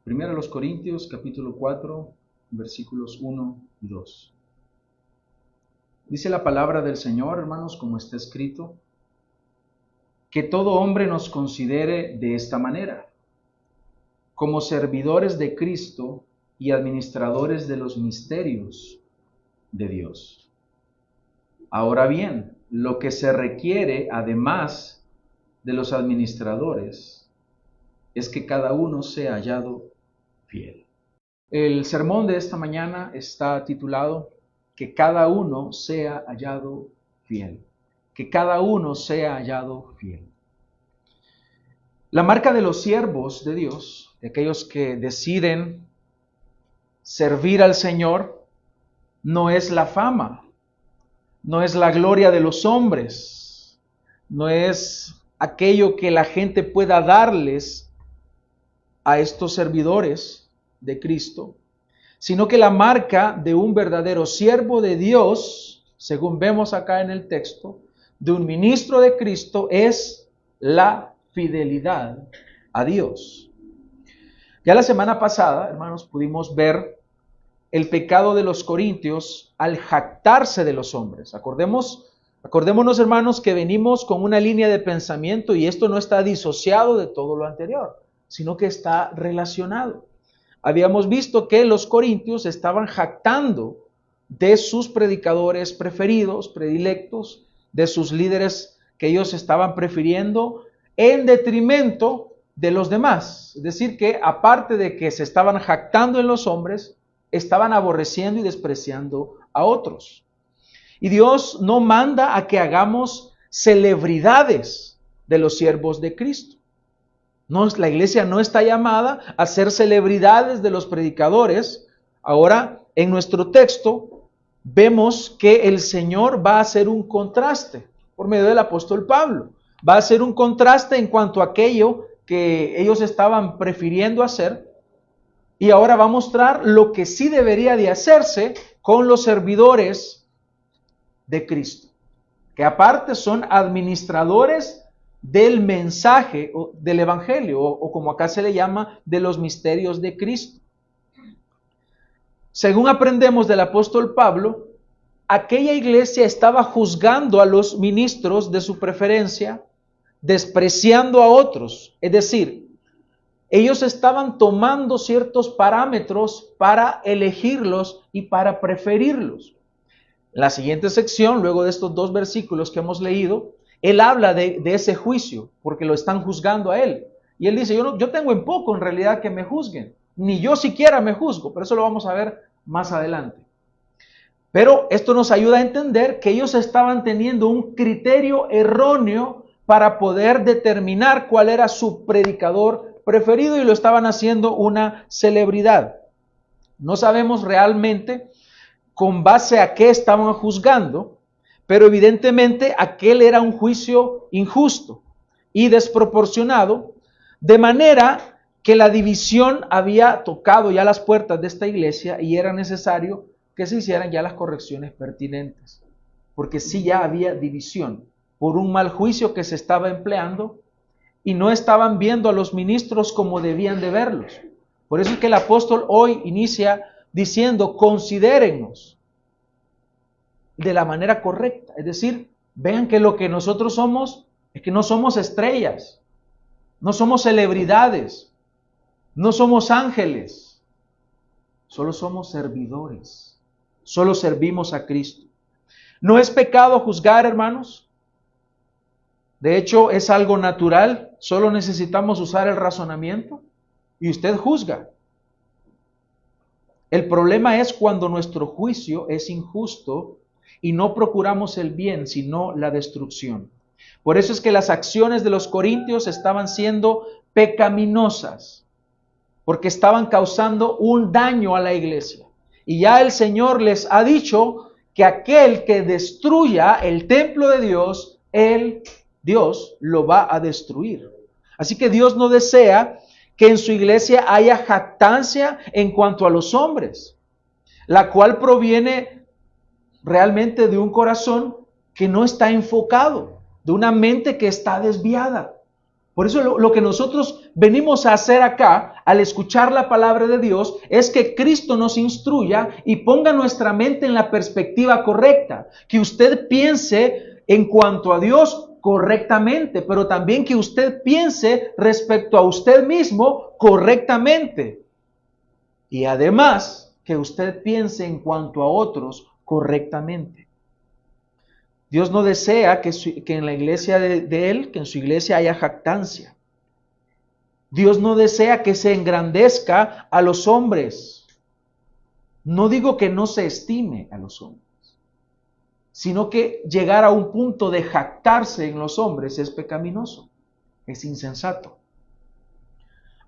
Primero a los Corintios, capítulo 4, versículos 1 y 2. Dice la palabra del Señor, hermanos, como está escrito, que todo hombre nos considere de esta manera, como servidores de Cristo y administradores de los misterios de Dios. Ahora bien, lo que se requiere, además de los administradores, es que cada uno sea hallado fiel. El sermón de esta mañana está titulado que cada uno sea hallado fiel. Que cada uno sea hallado fiel. La marca de los siervos de Dios, de aquellos que deciden servir al Señor, no es la fama, no es la gloria de los hombres, no es aquello que la gente pueda darles a estos servidores de Cristo, sino que la marca de un verdadero siervo de Dios, según vemos acá en el texto, de un ministro de Cristo, es la fidelidad a Dios. Ya la semana pasada, hermanos, pudimos ver el pecado de los corintios al jactarse de los hombres. Acordémonos, hermanos, que venimos con una línea de pensamiento y esto no está disociado de todo lo anterior, sino que está relacionado. Habíamos visto que los corintios estaban jactando de sus predicadores preferidos, predilectos, de sus líderes que ellos estaban prefiriendo en detrimento de los demás. Es decir, que aparte de que se estaban jactando en los hombres, estaban aborreciendo y despreciando a otros. Y Dios no manda a que hagamos celebridades de los siervos de Cristo. No, la iglesia no está llamada a ser celebridades de los predicadores. Ahora, en nuestro texto, vemos que el Señor va a hacer un contraste por medio del apóstol Pablo. Va a hacer un contraste en cuanto a aquello que ellos estaban prefiriendo hacer. Y ahora va a mostrar lo que sí debería de hacerse con los servidores de Cristo, que aparte son administradores del mensaje del evangelio, o como acá se le llama, de los misterios de Cristo. Según aprendemos del apóstol Pablo, aquella iglesia estaba juzgando a los ministros de su preferencia, despreciando a otros. Es decir, ellos estaban tomando ciertos parámetros para elegirlos y para preferirlos. En la siguiente sección, luego de estos dos versículos que hemos leído, él habla de ese juicio, porque lo están juzgando a él. Y él dice, yo tengo en poco en realidad que me juzguen, ni yo siquiera me juzgo, pero eso lo vamos a ver más adelante. Pero esto nos ayuda a entender que ellos estaban teniendo un criterio erróneo para poder determinar cuál era su predicador preferido y lo estaban haciendo una celebridad. No sabemos realmente con base a qué estaban juzgando, pero evidentemente aquel era un juicio injusto y desproporcionado, de manera que la división había tocado ya las puertas de esta iglesia y era necesario que se hicieran ya las correcciones pertinentes, porque sí ya había división por un mal juicio que se estaba empleando y no estaban viendo a los ministros como debían de verlos. Por eso es que el apóstol hoy inicia diciendo, considérennos de la manera correcta. Es decir, vean que lo que nosotros somos es que no somos estrellas, no somos celebridades, no somos ángeles, solo somos servidores, solo servimos a Cristo. ¿No es pecado juzgar, hermanos? De hecho, es algo natural, solo necesitamos usar el razonamiento y usted juzga. El problema es cuando nuestro juicio es injusto y no procuramos el bien, sino la destrucción. Por eso es que las acciones de los corintios estaban siendo pecaminosas, porque estaban causando un daño a la iglesia. Y ya el Señor les ha dicho que aquel que destruya el templo de Dios, Dios lo va a destruir. Así que Dios no desea que en su iglesia haya jactancia en cuanto a los hombres, la cual proviene realmente de un corazón que no está enfocado, de una mente que está desviada. Por eso lo que nosotros venimos a hacer acá, al escuchar la palabra de Dios, es que Cristo nos instruya y ponga nuestra mente en la perspectiva correcta. Que usted piense en cuanto a Dios correctamente, pero también que usted piense respecto a usted mismo correctamente. Y además, que usted piense en cuanto a otros correctamente. Dios no desea que en la iglesia de Él, que en su iglesia haya jactancia. Dios no desea que se engrandezca a los hombres. No digo que no se estime a los hombres, sino que llegar a un punto de jactarse en los hombres es pecaminoso, es insensato.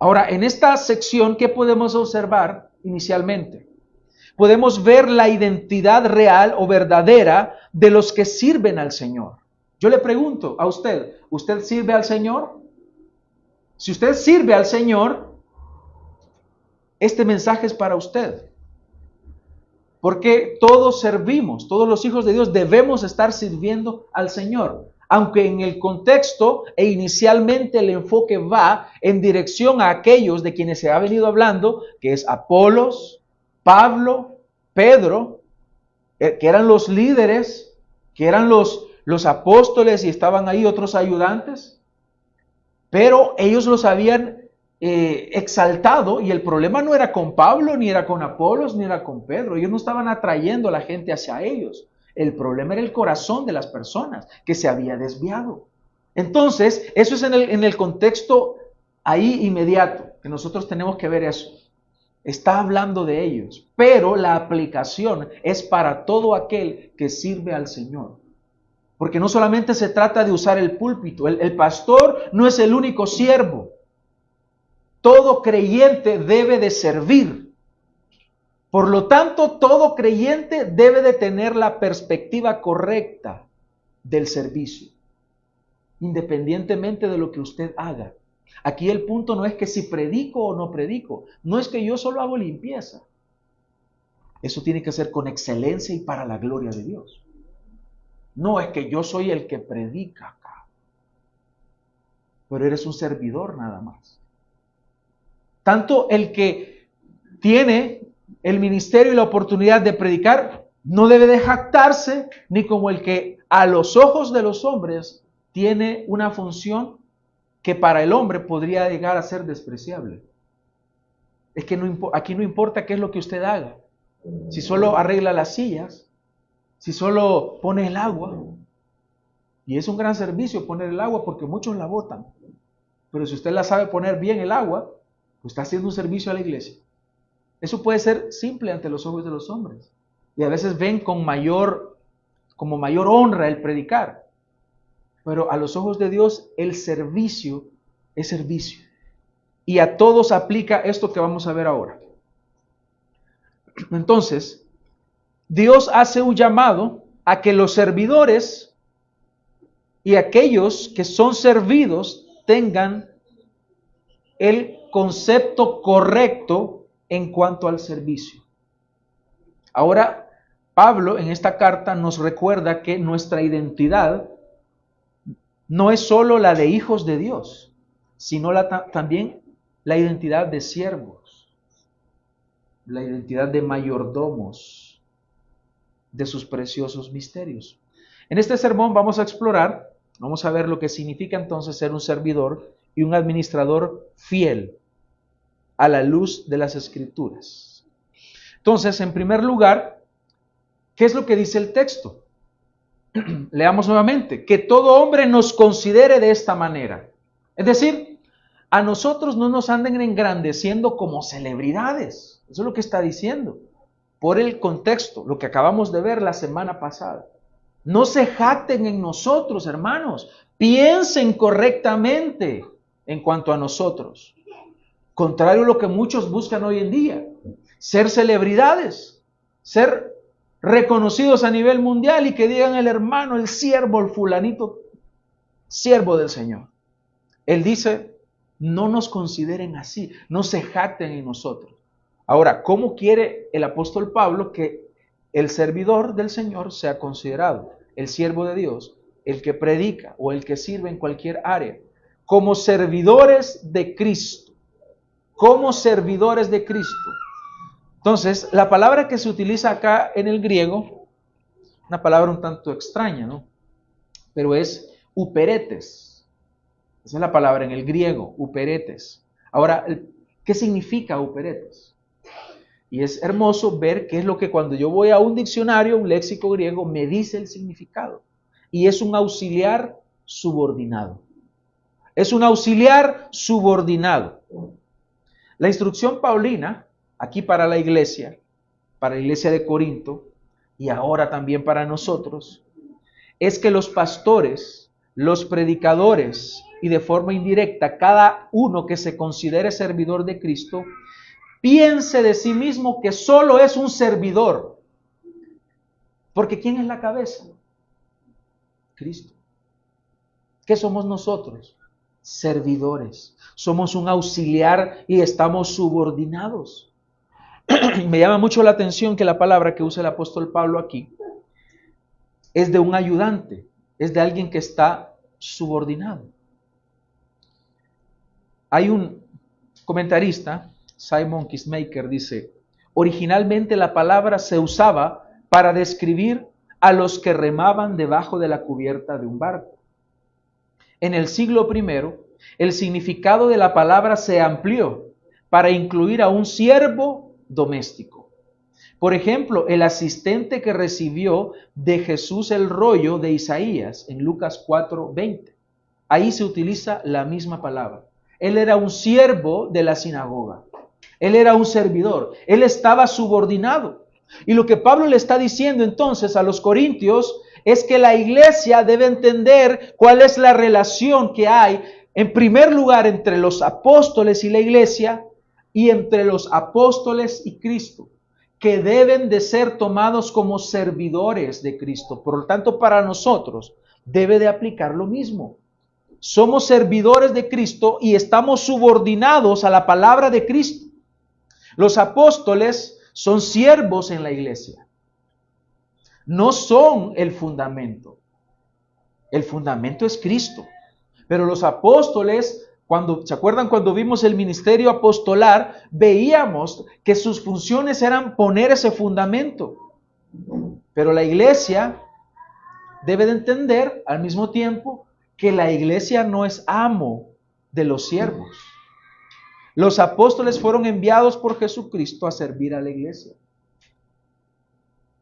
Ahora, en esta sección, ¿qué podemos observar inicialmente? Podemos ver la identidad real o verdadera de los que sirven al Señor. Yo le pregunto a usted, ¿usted sirve al Señor? Si usted sirve al Señor, este mensaje es para usted. Porque todos servimos, todos los hijos de Dios debemos estar sirviendo al Señor. Aunque en el contexto e inicialmente el enfoque va en dirección a aquellos de quienes se ha venido hablando, que es Apolos, Pablo, Pedro, que eran los líderes, que eran los apóstoles y estaban ahí otros ayudantes, pero ellos los habían exaltado y el problema no era con Pablo, ni era con Apolos, ni era con Pedro. Ellos no estaban atrayendo a la gente hacia ellos. El problema era el corazón de las personas que se había desviado. Entonces, eso es en el contexto ahí inmediato, que nosotros tenemos que ver eso. Está hablando de ellos, pero la aplicación es para todo aquel que sirve al Señor. Porque no solamente se trata de usar el púlpito, el pastor no es el único siervo. Todo creyente debe de servir. Por lo tanto, todo creyente debe de tener la perspectiva correcta del servicio, independientemente de lo que usted haga. Aquí el punto no es que si predico o no predico, no es que yo solo hago limpieza. Eso tiene que ser con excelencia y para la gloria de Dios. No es que yo soy el que predica acá, pero eres un servidor nada más. Tanto el que tiene el ministerio y la oportunidad de predicar no debe de jactarse, ni como el que a los ojos de los hombres tiene una función que para el hombre podría llegar a ser despreciable. Es que aquí no importa qué es lo que usted haga. Si solo arregla las sillas, si solo pone el agua, y es un gran servicio poner el agua porque muchos la botan. Pero si usted la sabe poner bien el agua, pues está haciendo un servicio a la iglesia. Eso puede ser simple ante los ojos de los hombres. Y a veces ven como mayor honra el predicar. Pero a los ojos de Dios el servicio es servicio. Y a todos aplica esto que vamos a ver ahora. Entonces, Dios hace un llamado a que los servidores y aquellos que son servidos tengan el concepto correcto en cuanto al servicio. Ahora, Pablo en esta carta nos recuerda que nuestra identidad no es solo la de hijos de Dios, sino también la identidad de siervos, la identidad de mayordomos de sus preciosos misterios. En este sermón vamos a ver lo que significa entonces ser un servidor y un administrador fiel a la luz de las Escrituras. Entonces, en primer lugar, ¿qué es lo que dice el texto? Leamos nuevamente, que todo hombre nos considere de esta manera. Es decir, a nosotros no nos anden engrandeciendo como celebridades. Eso es lo que está diciendo. Por el contexto, lo que acabamos de ver la semana pasada. No se jacten en nosotros, hermanos. Piensen correctamente en cuanto a nosotros. Contrario a lo que muchos buscan hoy en día. Ser celebridades. Ser reconocidos a nivel mundial y que digan el hermano, el siervo, el fulanito, siervo del Señor. Él dice, no nos consideren así, no se jacten en nosotros. Ahora, ¿cómo quiere el apóstol Pablo que el servidor del Señor sea considerado? El siervo de Dios, el que predica o el que sirve en cualquier área. como servidores de Cristo. Como servidores de Cristo. Entonces, la palabra que se utiliza acá en el griego, una palabra un tanto extraña, ¿no? Pero es uperetes. Esa es la palabra en el griego, uperetes. Ahora, ¿qué significa uperetes? Y es hermoso ver qué es lo que cuando yo voy a un diccionario, un léxico griego, me dice el significado. Y es un auxiliar subordinado. Es un auxiliar subordinado. La instrucción paulina, aquí para la iglesia de Corinto, y ahora también para nosotros, es que los pastores, los predicadores, y de forma indirecta, cada uno que se considere servidor de Cristo, piense de sí mismo que solo es un servidor. Porque ¿quién es la cabeza? Cristo. ¿Qué somos nosotros? Servidores. Somos un auxiliar y estamos subordinados. Me llama mucho la atención que la palabra que usa el apóstol Pablo aquí es de un ayudante, es de alguien que está subordinado. Hay un comentarista, Simon Kistemaker, dice, originalmente la palabra se usaba para describir a los que remaban debajo de la cubierta de un barco. En el siglo I, el significado de la palabra se amplió para incluir a un siervo doméstico. Por ejemplo, el asistente que recibió de Jesús el rollo de Isaías en Lucas 4:20. Ahí se utiliza la misma palabra. Él era un siervo de la sinagoga. Él era un servidor. Él estaba subordinado. Y lo que Pablo le está diciendo entonces a los corintios es que la iglesia debe entender cuál es la relación que hay, en primer lugar, entre los apóstoles y la iglesia y entre los apóstoles y Cristo, que deben de ser tomados como servidores de Cristo. Por lo tanto, para nosotros debe de aplicar lo mismo. Somos servidores de Cristo y estamos subordinados a la palabra de Cristo. Los apóstoles son siervos en la iglesia. No son el fundamento. El fundamento es Cristo. Pero los apóstoles, ¿se acuerdan cuando vimos el ministerio apostolar? Veíamos que sus funciones eran poner ese fundamento. Pero la iglesia debe de entender al mismo tiempo que la iglesia no es amo de los siervos. Los apóstoles fueron enviados por Jesucristo a servir a la iglesia.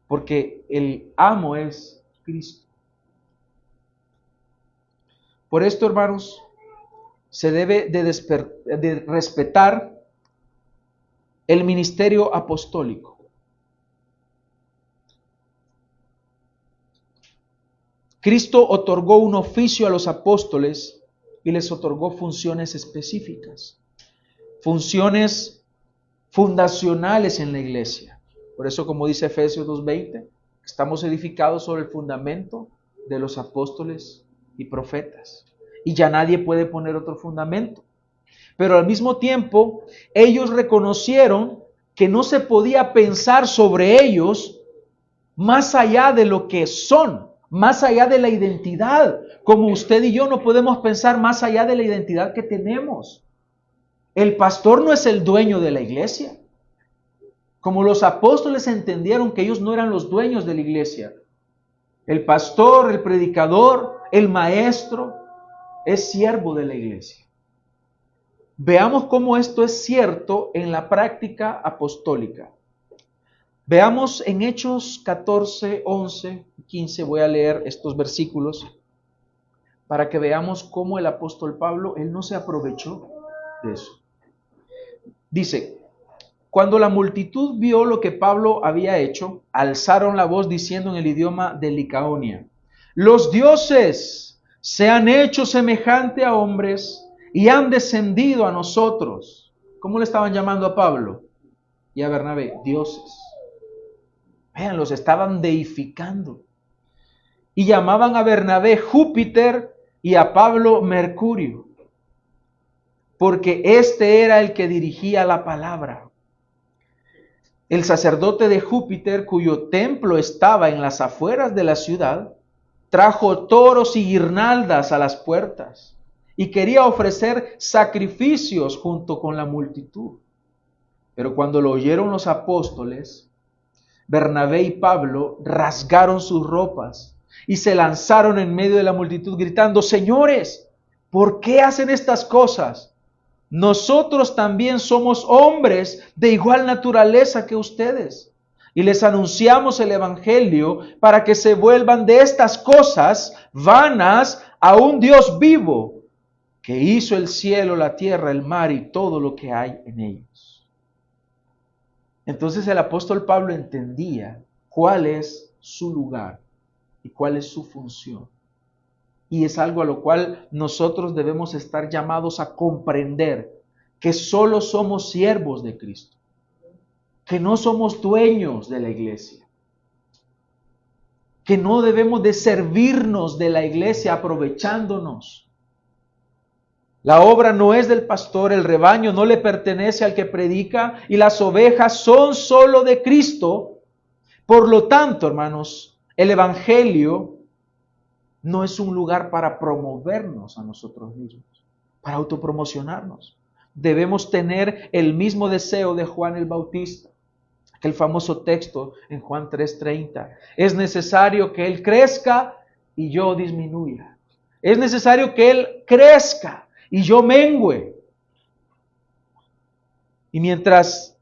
Porque el amo es Cristo. Por esto, hermanos, se debe de respetar el ministerio apostólico. Cristo otorgó un oficio a los apóstoles y les otorgó funciones específicas, funciones fundacionales en la iglesia. Por eso, como dice Efesios 2:20, estamos edificados sobre el fundamento de los apóstoles y profetas. Y ya nadie puede poner otro fundamento. Pero al mismo tiempo, ellos reconocieron que no se podía pensar sobre ellos más allá de lo que son, más allá de la identidad. Como usted y yo no podemos pensar más allá de la identidad que tenemos. El pastor no es el dueño de la iglesia. Como los apóstoles entendieron que ellos no eran los dueños de la iglesia. El pastor, el predicador, el maestro es siervo de la iglesia. Veamos cómo esto es cierto en la práctica apostólica. Veamos en Hechos 14, 11, 15, voy a leer estos versículos para que veamos cómo el apóstol Pablo, él no se aprovechó de eso. Dice, cuando la multitud vio lo que Pablo había hecho, alzaron la voz diciendo en el idioma de Licaonia, los dioses se han hecho semejante a hombres y han descendido a nosotros. ¿Cómo le estaban llamando a Pablo y a Bernabé? Dioses. Vean, los estaban deificando. Y llamaban a Bernabé Júpiter y a Pablo Mercurio, porque este era el que dirigía la palabra. El sacerdote de Júpiter, cuyo templo estaba en las afueras de la ciudad, trajo toros y guirnaldas a las puertas y quería ofrecer sacrificios junto con la multitud. Pero cuando lo oyeron los apóstoles, Bernabé y Pablo rasgaron sus ropas y se lanzaron en medio de la multitud gritando: Señores, ¿por qué hacen estas cosas? Nosotros también somos hombres de igual naturaleza que ustedes. Y les anunciamos el Evangelio para que se vuelvan de estas cosas vanas a un Dios vivo, que hizo el cielo, la tierra, el mar y todo lo que hay en ellos. Entonces el apóstol Pablo entendía cuál es su lugar y cuál es su función. Y es algo a lo cual nosotros debemos estar llamados a comprender, que solo somos siervos de Cristo, que no somos dueños de la iglesia, que no debemos de servirnos de la iglesia aprovechándonos. La obra no es del pastor, el rebaño no le pertenece al que predica y las ovejas son solo de Cristo. Por lo tanto, hermanos, el Evangelio no es un lugar para promovernos a nosotros mismos, para autopromocionarnos. Debemos tener el mismo deseo de Juan el Bautista, aquel famoso texto en Juan 3:30. Es necesario que Él crezca y yo disminuya. Es necesario que Él crezca y yo mengüe. Y mientras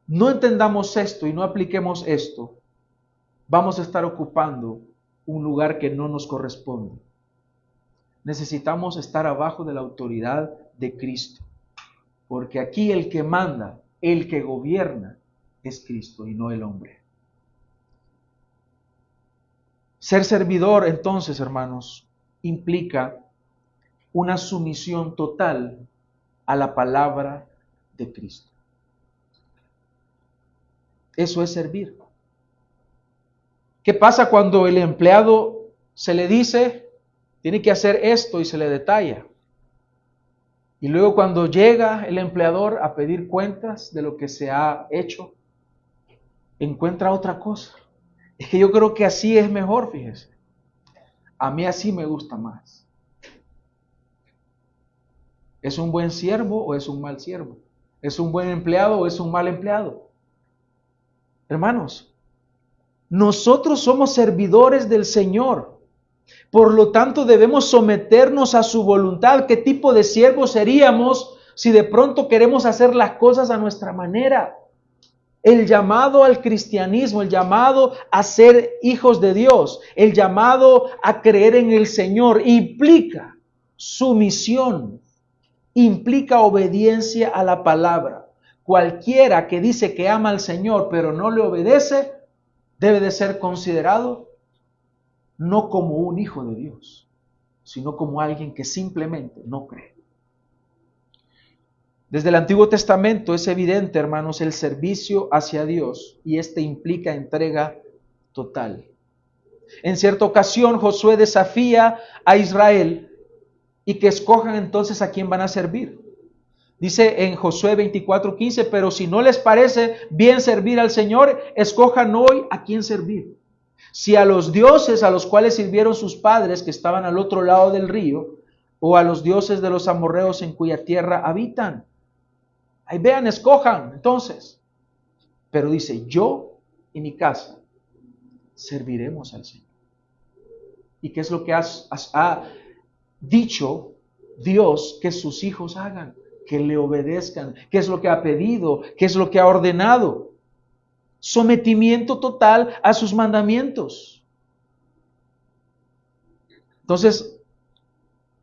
no entendamos esto y no apliquemos esto, vamos a estar ocupando un lugar que no nos corresponde. Necesitamos estar abajo de la autoridad de Cristo, porque aquí el que manda, el que gobierna, es Cristo y no el hombre. Ser servidor, entonces, hermanos, implica una sumisión total a la palabra de Cristo. Eso es servir. ¿Qué pasa cuando el empleado se le dice, tiene que hacer esto y se le detalla? Y luego cuando llega el empleador a pedir cuentas de lo que se ha hecho, encuentra otra cosa. Es que yo creo que así es mejor, fíjese. A mí así me gusta más. ¿Es un buen siervo o es un mal siervo? ¿Es un buen empleado o es un mal empleado? Hermanos, nosotros somos servidores del Señor. Por lo tanto, debemos someternos a su voluntad. ¿Qué tipo de siervos seríamos si de pronto queremos hacer las cosas a nuestra manera? El llamado al cristianismo, el llamado a ser hijos de Dios, el llamado a creer en el Señor implica sumisión, implica obediencia a la palabra. Cualquiera que dice que ama al Señor pero no le obedece, debe de ser considerado no como un hijo de Dios, sino como alguien que simplemente no cree. Desde el Antiguo Testamento es evidente, hermanos, el servicio hacia Dios, y este implica entrega total. En cierta ocasión, Josué desafía a Israel y que escojan entonces a quién van a servir. Dice en Josué 24:15, pero si no les parece bien servir al Señor, escojan hoy a quién servir. Si a los dioses a los cuales sirvieron sus padres que estaban al otro lado del río, o a los dioses de los amorreos en cuya tierra habitan. Ahí vean, escojan entonces. Pero dice, yo y mi casa serviremos al Señor. ¿Y qué es lo que ha dicho Dios que sus hijos hagan? Que le obedezcan. ¿Qué es lo que ha pedido? ¿Qué es lo que ha ordenado? Sometimiento total a sus mandamientos. Entonces,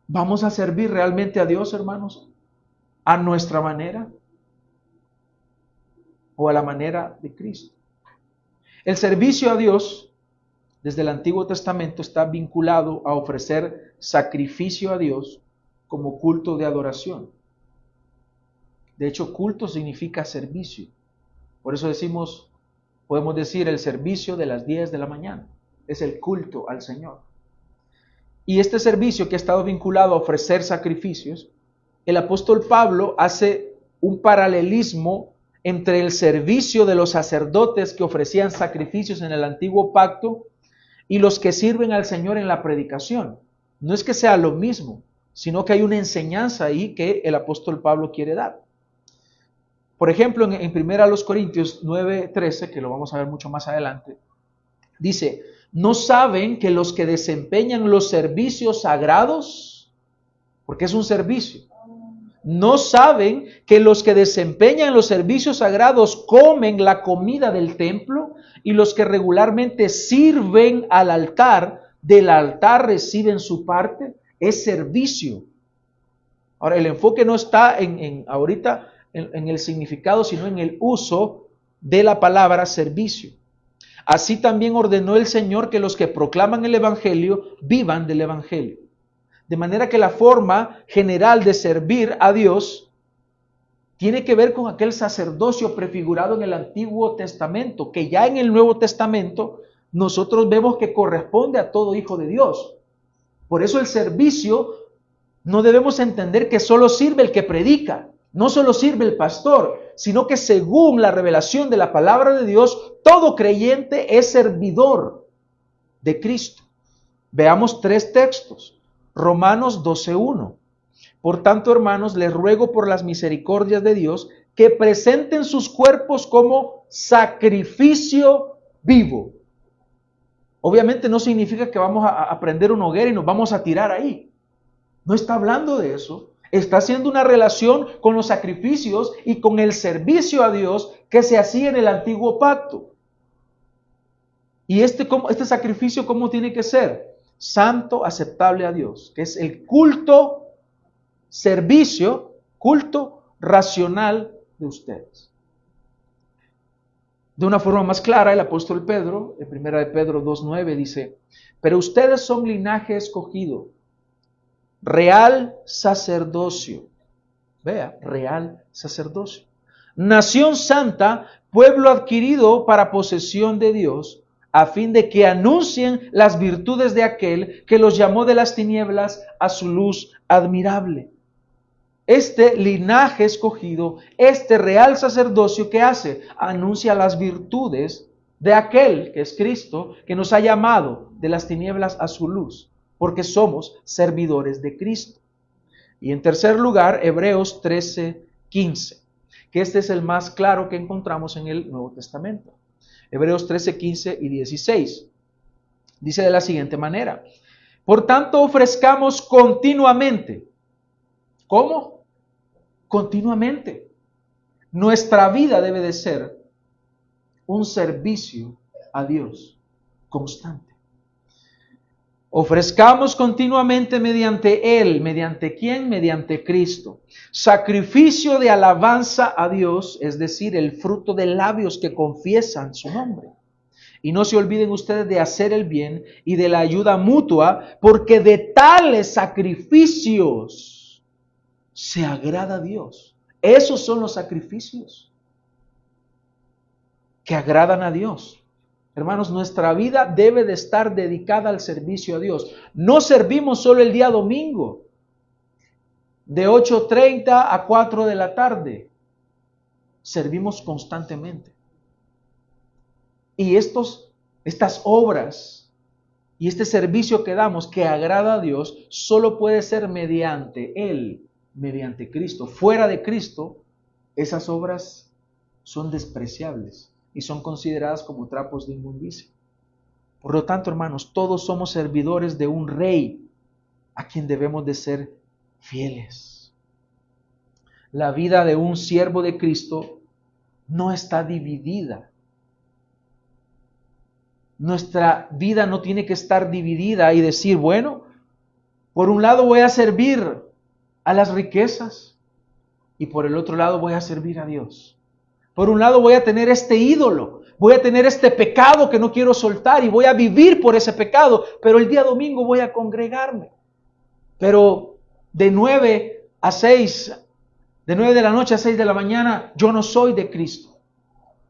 ¿vamos a servir realmente a Dios, hermanos? ¿A nuestra manera? ¿O a la manera de Cristo? El servicio a Dios, desde el Antiguo Testamento, está vinculado a ofrecer sacrificio a Dios como culto de adoración. De hecho, culto significa servicio. Por eso podemos decir el servicio de las 10 de la mañana. Es el culto al Señor. Y este servicio que ha estado vinculado a ofrecer sacrificios, el apóstol Pablo hace un paralelismo entre el servicio de los sacerdotes que ofrecían sacrificios en el antiguo pacto y los que sirven al Señor en la predicación. No es que sea lo mismo, sino que hay una enseñanza ahí que el apóstol Pablo quiere dar. Por ejemplo, en 1 Corintios 9:13, que lo vamos a ver mucho más adelante, dice, ¿no saben que los que desempeñan los servicios sagrados, porque es un servicio, no saben que los que desempeñan los servicios sagrados comen la comida del templo y los que regularmente sirven al altar, del altar reciben su parte? Es servicio. Ahora, el enfoque no está ahorita en el significado, sino en el uso de la palabra servicio. Así también ordenó el Señor que los que proclaman el Evangelio vivan del Evangelio. De manera que la forma general de servir a Dios tiene que ver con aquel sacerdocio prefigurado en el Antiguo Testamento, que ya en el Nuevo Testamento nosotros vemos que corresponde a todo hijo de Dios. Por eso el servicio no debemos entender que solo sirve el que predica, no solo sirve el pastor, sino que según la revelación de la palabra de Dios, todo creyente es servidor de Cristo. Veamos 3 textos. Romanos 12:1. Por tanto, hermanos, les ruego por las misericordias de Dios que presenten sus cuerpos como sacrificio vivo. Obviamente no significa que vamos a prender una hoguera y nos vamos a tirar ahí. No está hablando de eso. Está haciendo una relación con los sacrificios y con el servicio a Dios que se hacía en el antiguo pacto. ¿Y este sacrificio cómo tiene que ser? Santo, aceptable a Dios, que es el culto, servicio, culto racional de ustedes. De una forma más clara, el apóstol Pedro, en 1 de Pedro 2:9 dice, pero ustedes son linaje escogido, real sacerdocio. Vea, real sacerdocio. Nación santa, pueblo adquirido para posesión de Dios, a fin de que anuncien las virtudes de aquel que los llamó de las tinieblas a su luz admirable. Este linaje escogido, este real sacerdocio, ¿qué hace? Anuncia las virtudes de aquel que es Cristo, que nos ha llamado de las tinieblas a su luz, porque somos servidores de Cristo. Y en tercer lugar, Hebreos 13:15, que este es el más claro que encontramos en el Nuevo Testamento. Hebreos 13:15 y 16. Dice de la siguiente manera, por tanto ofrezcamos continuamente. ¿Cómo? Continuamente. Nuestra vida debe de ser un servicio a Dios constante. Ofrezcamos continuamente mediante Él. ¿Mediante quién? Mediante Cristo. Sacrificio de alabanza a Dios, es decir, el fruto de labios que confiesan su nombre. Y no se olviden ustedes de hacer el bien y de la ayuda mutua, porque de tales sacrificios se agrada a Dios. Esos son los sacrificios que agradan a Dios. Hermanos, nuestra vida debe de estar dedicada al servicio a Dios. No servimos solo el día domingo, de 8:30 a 4 de la tarde. Servimos constantemente. Y estas obras y este servicio que damos que agrada a Dios, solo puede ser mediante Él, mediante Cristo. Fuera de Cristo, esas obras son despreciables y son consideradas como trapos de inmundicia. Por lo tanto, hermanos, todos somos servidores de un rey a quien debemos de ser fieles. La vida de un siervo de Cristo no está dividida. Nuestra vida no tiene que estar dividida y decir, bueno, por un lado voy a servir a las riquezas y por el otro lado voy a servir a Dios. Por un lado voy a tener este ídolo, voy a tener este pecado que no quiero soltar y voy a vivir por ese pecado, pero el día domingo voy a congregarme. Pero de 9 de la noche a 6 de la mañana, yo no soy de Cristo.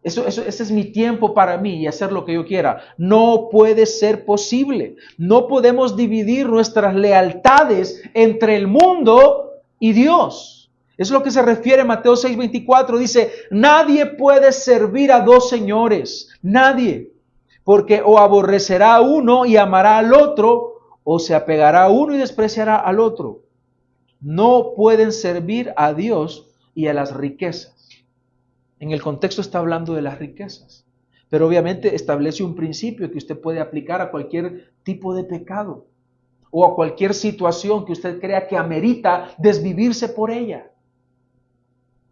Ese es mi tiempo para mí y hacer lo que yo quiera. No puede ser posible. No podemos dividir nuestras lealtades entre el mundo y Dios. Es lo que se refiere a Mateo 6:24. Dice, nadie puede servir a dos señores. Nadie. Porque o aborrecerá a uno y amará al otro, o se apegará a uno y despreciará al otro. no pueden servir a Dios y a las riquezas. En el contexto está hablando de las riquezas, pero obviamente establece un principio que usted puede aplicar a cualquier tipo de pecado o a cualquier situación que usted crea que amerita desvivirse por ella.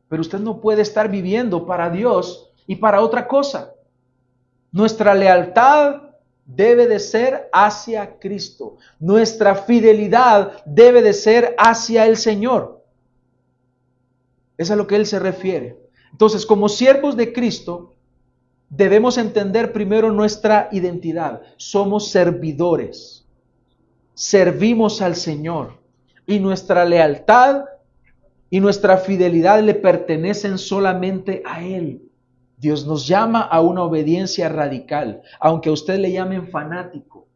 Pero usted no puede estar viviendo para Dios y para otra cosa. Nuestra lealtad debe de ser hacia Cristo. Nuestra fidelidad debe de ser hacia el Señor. Es a lo que Él se refiere. Entonces, como siervos de Cristo, debemos entender primero nuestra identidad. Somos servidores. Servimos al Señor. Y nuestra lealtad y nuestra fidelidad le pertenecen solamente a Él. Dios nos llama a una obediencia radical, aunque a usted le llamen fanático.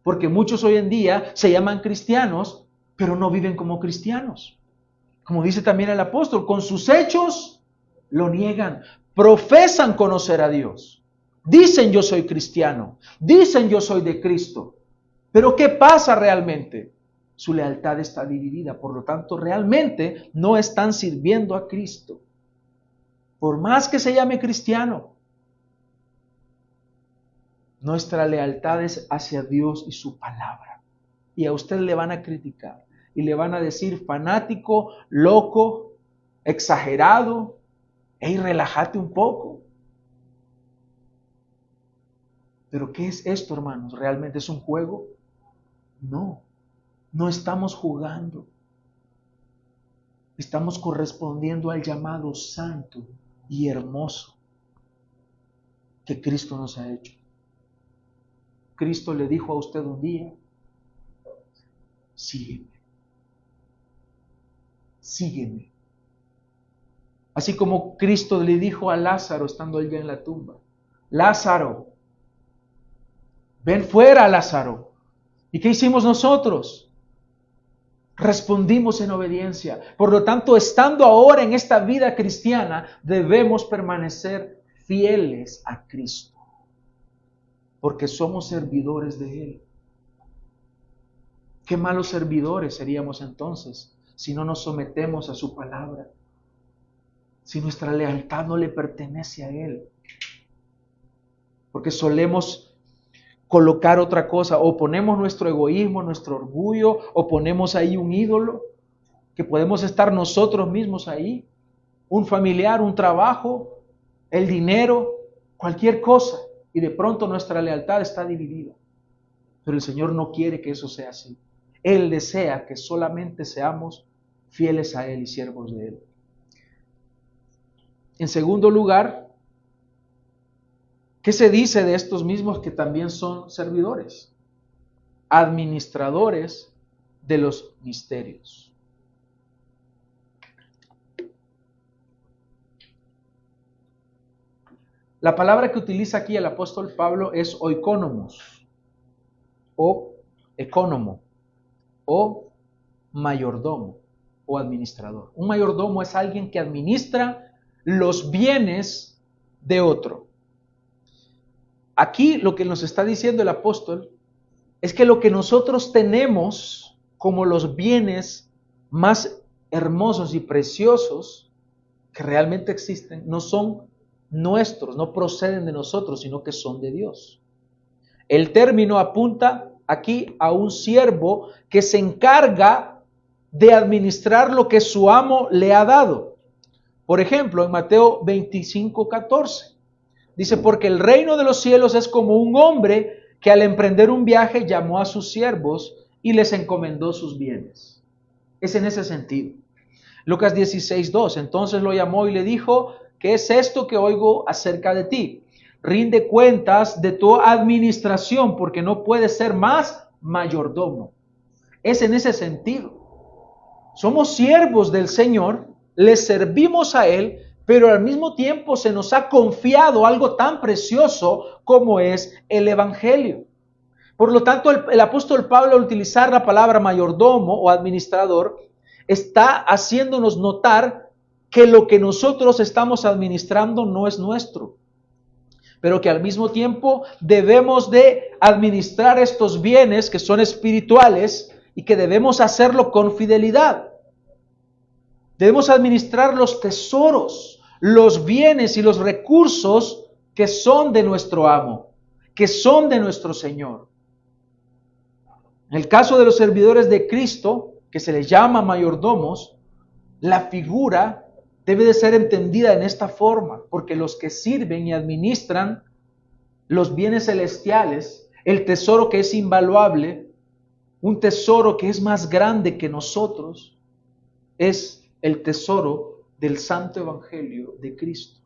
Porque muchos hoy en día se llaman cristianos, pero no viven como cristianos. Como dice también el apóstol, con sus hechos lo niegan. Profesan conocer a Dios. Dicen yo soy cristiano. Dicen yo soy de Cristo. Pero ¿qué pasa realmente? Su lealtad está dividida. Por lo tanto, realmente no están sirviendo a Cristo. Por más que se llame cristiano, nuestra lealtad es hacia Dios y su palabra. Y a usted le van a criticar y le van a decir fanático, loco, exagerado. Ey, relájate un poco. ¿Pero qué es esto, hermanos? ¿Realmente es un juego? No, no estamos jugando. Estamos correspondiendo al llamado santo y hermoso que Cristo nos ha hecho. Cristo le dijo a usted un día, sígueme. Sígueme. Así como Cristo le dijo a Lázaro estando él ya en la tumba, Lázaro, ven fuera, Lázaro. ¿Y qué hicimos nosotros? Respondimos en obediencia. Por lo tanto, estando ahora en esta vida cristiana, debemos permanecer fieles a Cristo, porque somos servidores de Él. Qué malos servidores seríamos entonces si no nos sometemos a su palabra, si nuestra lealtad no le pertenece a Él, porque solemos colocar otra cosa, o ponemos nuestro egoísmo, nuestro orgullo, o ponemos ahí un ídolo, que podemos estar nosotros mismos ahí, un familiar, un trabajo, el dinero, cualquier cosa, y de pronto nuestra lealtad está dividida. Pero el Señor no quiere que eso sea así. Él desea que solamente seamos fieles a Él y siervos de Él. En segundo lugar, ¿qué se dice de estos mismos que también son servidores? Administradores de los misterios. La palabra que utiliza aquí el apóstol Pablo es oikonomos, o ecónomo, o mayordomo, o administrador. Un mayordomo es alguien que administra los bienes de otro. Aquí lo que nos está diciendo el apóstol es que lo que nosotros tenemos como los bienes más hermosos y preciosos que realmente existen, no son nuestros, no proceden de nosotros, sino que son de Dios. El término apunta aquí a un siervo que se encarga de administrar lo que su amo le ha dado. Por ejemplo, en Mateo 25:14. Dice, porque el reino de los cielos es como un hombre que al emprender un viaje llamó a sus siervos y les encomendó sus bienes. Es en ese sentido. Lucas 16:2, entonces lo llamó y le dijo, ¿qué es esto que oigo acerca de ti? Rinde cuentas de tu administración, porque no puedes ser más mayordomo. Es en ese sentido. Somos siervos del Señor, le servimos a Él, pero al mismo tiempo se nos ha confiado algo tan precioso como es el Evangelio. Por lo tanto, el apóstol Pablo, al utilizar la palabra mayordomo o administrador, está haciéndonos notar que lo que nosotros estamos administrando no es nuestro, pero que al mismo tiempo debemos de administrar estos bienes que son espirituales y que debemos hacerlo con fidelidad. Debemos administrar los tesoros, los bienes y los recursos que son de nuestro amo, que son de nuestro Señor. En el caso de los servidores de Cristo, que se les llama mayordomos, la figura debe de ser entendida en esta forma, porque los que sirven y administran los bienes celestiales, el tesoro que es invaluable, un tesoro que es más grande que nosotros, es el tesoro del Santo Evangelio de Cristo.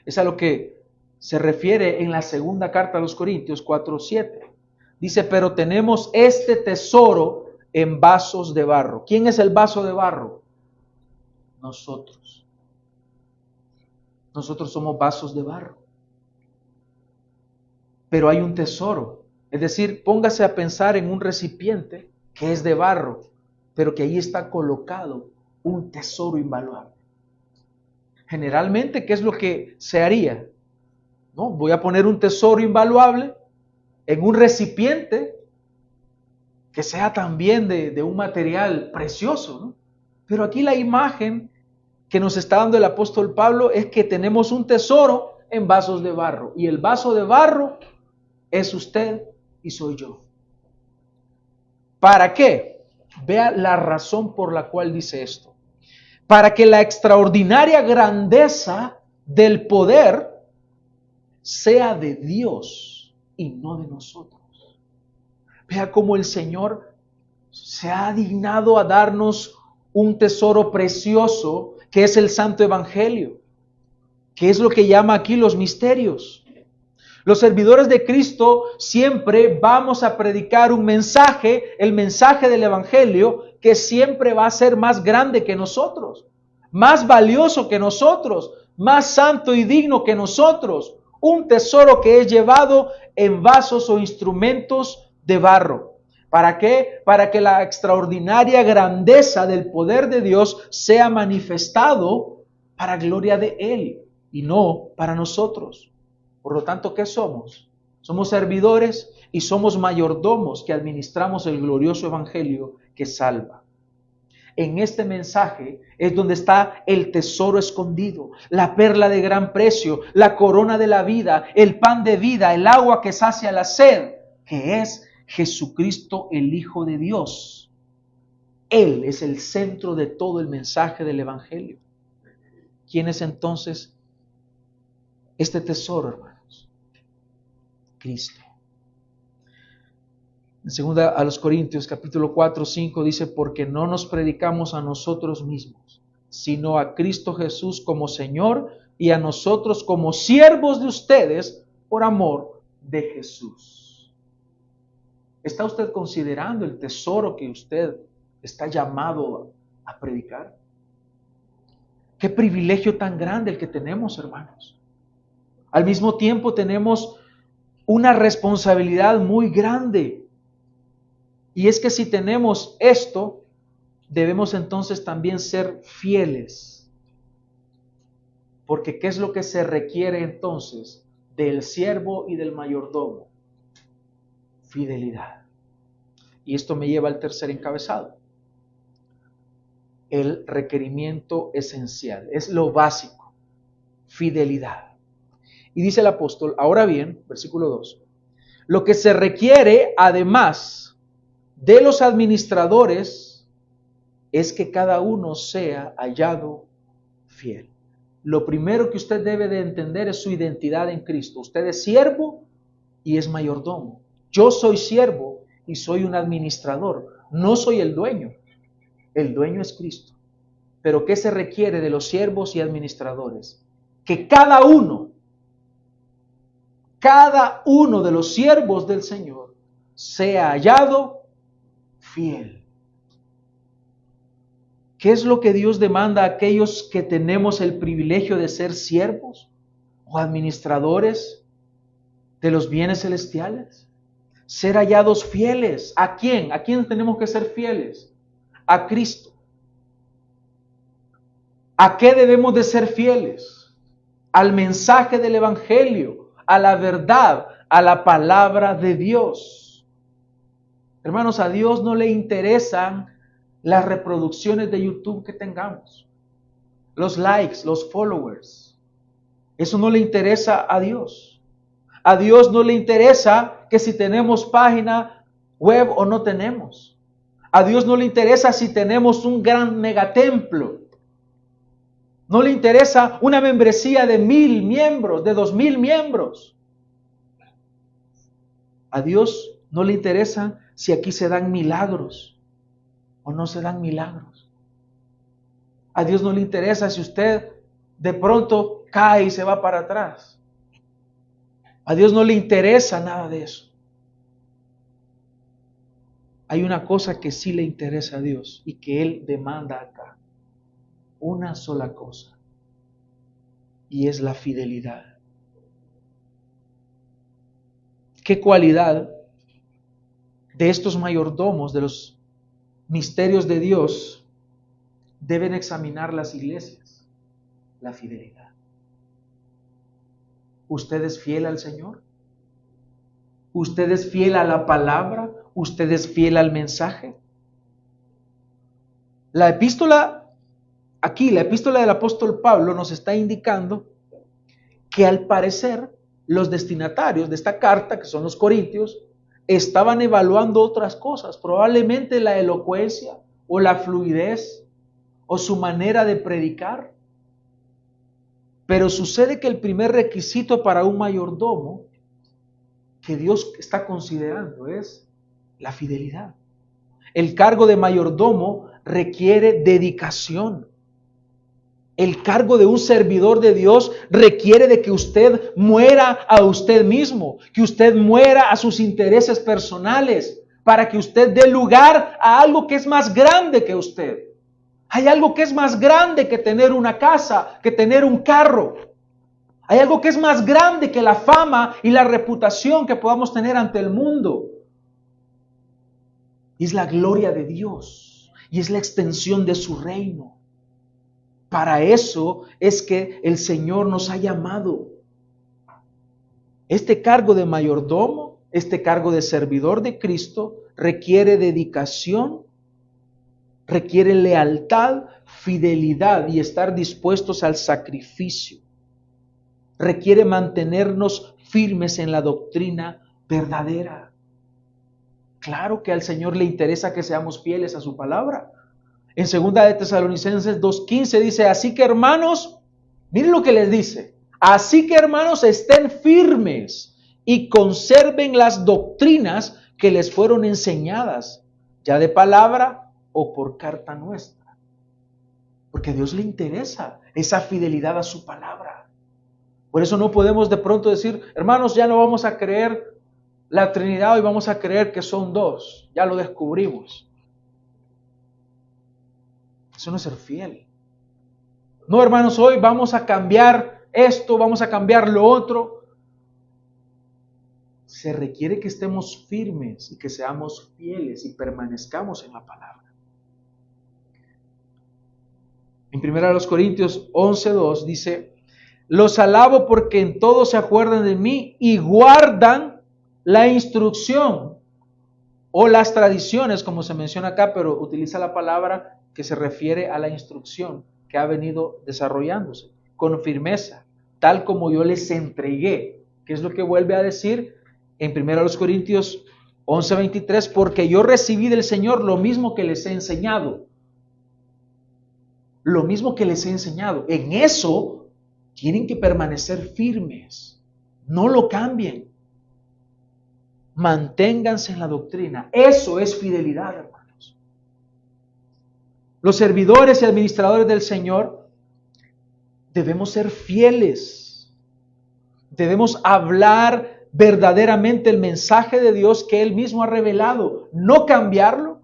Es a lo que se refiere en la segunda carta a los Corintios 4:7. Dice, pero tenemos este tesoro en vasos de barro. ¿Quién es el vaso de barro? Nosotros. Nosotros somos vasos de barro. Pero hay un tesoro. Es decir, póngase a pensar en un recipiente que es de barro, pero que ahí está colocado un tesoro invaluable. Generalmente, ¿qué es lo que se haría? ¿No? Voy a poner un tesoro invaluable en un recipiente que sea también de un material precioso, ¿no? Pero aquí la imagen que nos está dando el apóstol Pablo es que tenemos un tesoro en vasos de barro. Y el vaso de barro es usted y soy yo. ¿Para qué? Vea la razón por la cual dice esto. Para que la extraordinaria grandeza del poder sea de Dios y no de nosotros. Vea cómo el Señor se ha dignado a darnos un tesoro precioso que es el Santo Evangelio, que es lo que llama aquí los misterios. Los servidores de Cristo siempre vamos a predicar un mensaje, el mensaje del Evangelio, que siempre va a ser más grande que nosotros, más valioso que nosotros, más santo y digno que nosotros. Un tesoro que es llevado en vasos o instrumentos de barro. ¿Para qué? Para que la extraordinaria grandeza del poder de Dios sea manifestado para gloria de Él y no para nosotros. Por lo tanto, ¿qué somos? Somos servidores y somos mayordomos que administramos el glorioso evangelio que salva. En este mensaje es donde está el tesoro escondido, la perla de gran precio, la corona de la vida, el pan de vida, el agua que sacia la sed, que es Jesucristo, el Hijo de Dios. Él es el centro de todo el mensaje del evangelio. ¿Quién es entonces este tesoro, hermanos? Cristo. En 2 a los Corintios capítulo 4:5 dice, porque no nos predicamos a nosotros mismos, sino a Cristo Jesús como Señor y a nosotros como siervos de ustedes por amor de Jesús. ¿Está usted considerando el tesoro que usted está llamado a predicar? Qué privilegio tan grande el que tenemos, hermanos. Al mismo tiempo tenemos una responsabilidad muy grande. Y es que si tenemos esto, debemos entonces también ser fieles. Porque ¿qué es lo que se requiere entonces del siervo y del mayordomo? Fidelidad. Y esto me lleva al tercer encabezado. El requerimiento esencial, es lo básico, fidelidad. Y dice el apóstol, ahora bien, versículo 2, lo que se requiere además de los administradores es que cada uno sea hallado fiel. Lo primero que usted debe de entender es su identidad en Cristo. Usted es siervo y es mayordomo. Yo soy siervo y soy un administrador. No soy el dueño. El dueño es Cristo. Pero ¿qué se requiere de los siervos y administradores? Que cada uno de los siervos del Señor sea hallado fiel. ¿Qué es lo que Dios demanda a aquellos que tenemos el privilegio de ser siervos o administradores de los bienes celestiales? Ser hallados fieles. ¿A quién? ¿A quién tenemos que ser fieles? A Cristo. ¿A qué debemos de ser fieles? Al mensaje del Evangelio, a la verdad, a la palabra de Dios. Hermanos, a Dios no le interesan las reproducciones de YouTube que tengamos, los likes, los followers. Eso no le interesa a Dios. A Dios no le interesa que si tenemos página web o no tenemos. A Dios no le interesa si tenemos un gran megatemplo. No le interesa una membresía de 1,000 miembros, de 2,000 miembros. A Dios no le interesa si aquí se dan milagros o no se dan milagros. A Dios no le interesa si usted de pronto cae y se va para atrás. A Dios no le interesa nada de eso. Hay una cosa que sí le interesa a Dios y que Él demanda acá. Una sola cosa. Y es la fidelidad. ¿Qué cualidad de estos mayordomos, de los misterios de Dios, deben examinar las iglesias? La fidelidad. ¿Usted es fiel al Señor? ¿Usted es fiel a la palabra? ¿Usted es fiel al mensaje? La epístola del apóstol Pablo nos está indicando que al parecer los destinatarios de esta carta, que son los corintios, estaban evaluando otras cosas, probablemente la elocuencia o la fluidez o su manera de predicar. Pero sucede que el primer requisito para un mayordomo que Dios está considerando es la fidelidad. El cargo de mayordomo requiere dedicación. El cargo de un servidor de Dios requiere de que usted muera a usted mismo, que usted muera a sus intereses personales, para que usted dé lugar a algo que es más grande que usted. Hay algo que es más grande que tener una casa, que tener un carro. Hay algo que es más grande que la fama y la reputación que podamos tener ante el mundo. Y es la gloria de Dios y es la extensión de su reino. Para eso es que el Señor nos ha llamado. Este cargo de mayordomo, este cargo de servidor de Cristo, requiere dedicación, requiere lealtad, fidelidad y estar dispuestos al sacrificio. Requiere mantenernos firmes en la doctrina verdadera. Claro que al Señor le interesa que seamos fieles a su palabra. En 2 de Tesalonicenses 2:15 dice, así que hermanos, miren lo que les dice, así que hermanos estén firmes y conserven las doctrinas que les fueron enseñadas, ya de palabra o por carta nuestra. Porque a Dios le interesa esa fidelidad a su palabra. Por eso no podemos de pronto decir, hermanos, ya no vamos a creer la Trinidad, hoy vamos a creer que son dos, ya lo descubrimos. Eso no es ser fiel. No, hermanos, hoy vamos a cambiar esto, vamos a cambiar lo otro. Se requiere que estemos firmes y que seamos fieles y permanezcamos en la palabra. En 1 Corintios 11:2 dice, los alabo porque en todo se acuerdan de mí y guardan la instrucción o las tradiciones, como se menciona acá, pero utiliza la palabra que se refiere a la instrucción que ha venido desarrollándose con firmeza, tal como yo les entregué, que es lo que vuelve a decir en 1 Corintios 11:23, porque yo recibí del Señor lo mismo que les he enseñado. Lo mismo que les he enseñado. En eso tienen que permanecer firmes. No lo cambien. Manténganse en la doctrina. Eso es fidelidad, hermanos. Los servidores y administradores del Señor debemos ser fieles. Debemos hablar verdaderamente el mensaje de Dios que Él mismo ha revelado. No cambiarlo.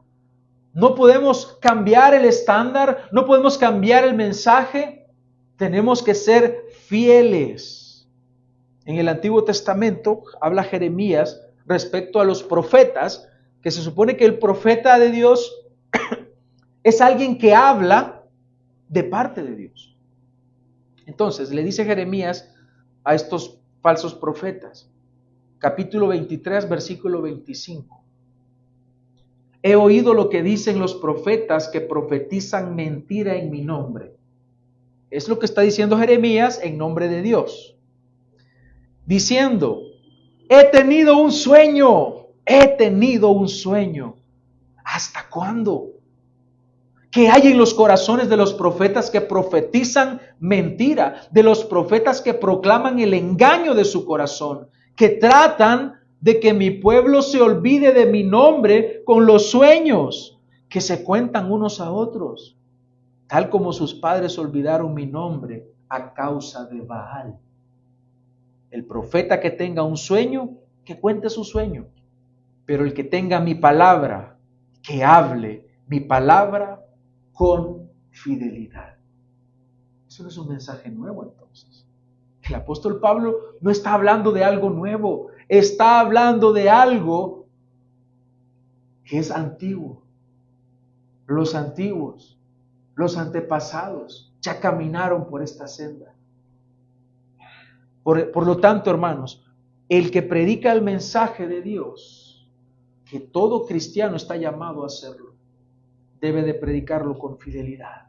No podemos cambiar el estándar. No podemos cambiar el mensaje. Tenemos que ser fieles. En el Antiguo Testamento habla Jeremías respecto a los profetas, que se supone que el profeta de Dios es alguien que habla de parte de Dios. Entonces, le dice Jeremías a estos falsos profetas, capítulo 23, versículo 25. He oído lo que dicen los profetas que profetizan mentira en mi nombre. Es lo que está diciendo Jeremías en nombre de Dios. Diciendo, he tenido un sueño. ¿Hasta cuándo? ¿Qué hay en los corazones de los profetas que profetizan mentira? De los profetas que proclaman el engaño de su corazón, que tratan de que mi pueblo se olvide de mi nombre con los sueños que se cuentan unos a otros, tal como sus padres olvidaron mi nombre a causa de Baal. El profeta que tenga un sueño, que cuente su sueño, pero el que tenga mi palabra, que hable mi palabra con fidelidad. Eso no es un mensaje nuevo entonces. El apóstol Pablo no está hablando de algo nuevo, está hablando de algo que es antiguo. Los antiguos, los antepasados, ya caminaron por esta senda. Por lo tanto, hermanos, el que predica el mensaje de Dios, que todo cristiano está llamado a hacerlo, debe de predicarlo con fidelidad.